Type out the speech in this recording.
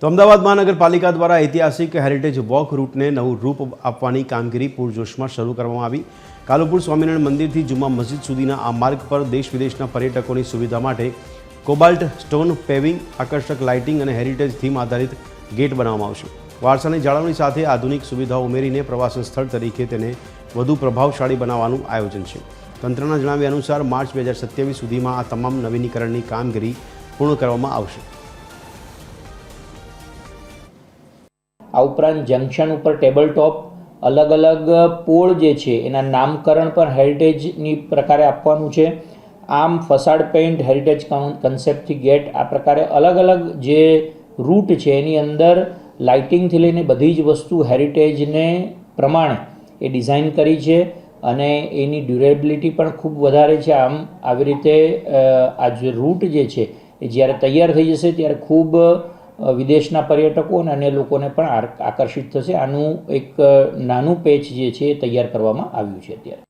તો અમદાવાદ મહાનગરપાલિકા દ્વારા ઐતિહાસિક હેરિટેજ વોક રૂટને નવું રૂપ આપવાની કામગીરી પૂરજોશમાં શરૂ કરવામાં આવી। કાલુપુર સ્વામિનારાયણ મંદિરથી જુમ્મા મસ્જિદ સુધીના આ માર્ગ પર દેશ વિદેશના પર્યટકોની સુવિધા માટે કોબાલ્ટ સ્ટોન પેવિંગ, આકર્ષક લાઇટિંગ અને હેરિટેજ થીમ આધારિત ગેટ બનાવવામાં આવશે। વારસાની જાળવણી સાથે આધુનિક સુવિધાઓ ઉમેરીને પ્રવાસન સ્થળ તરીકે તેને વધુ પ્રભાવશાળી બનાવવાનું આયોજન છે। તંત્રના જણાવ્યા અનુસાર માર્ચ 2027 સુધીમાં આ તમામ નવીનીકરણની કામગીરી પૂર્ણ કરવામાં આવશે। આ ઉપરાંત જંકશન ઉપર ટેબલ ટોપ અલગ અલગ પોળ જે છે એના નામકરણ પણ હેરિટેજની પ્રકારે આપવાનું છે। આમ ફસાડ પેઇન્ટ હેરિટેજ કન્સેપ્ટથી ગેટ આ પ્રકારે અલગ અલગ જે રૂટ છે એની અંદર લાઇટિંગથી લઈને બધી જ વસ્તુ હેરિટેજને પ્રમાણે એ ડિઝાઇન કરી છે અને એની ડ્યુરેબિલિટી પણ ખૂબ વધારે છે। આમ આવી રીતે આ જે રૂટ જે છે એ જ્યારે તૈયાર થઈ જશે ત્યારે ખૂબ વિદેશના પર્યટકો અને અન્ય લોકોને પણ આકર્ષિત થશે। આનું એક નાનું પેચ જે છે એ તૈયાર કરવામાં આવ્યું છે અત્યારે।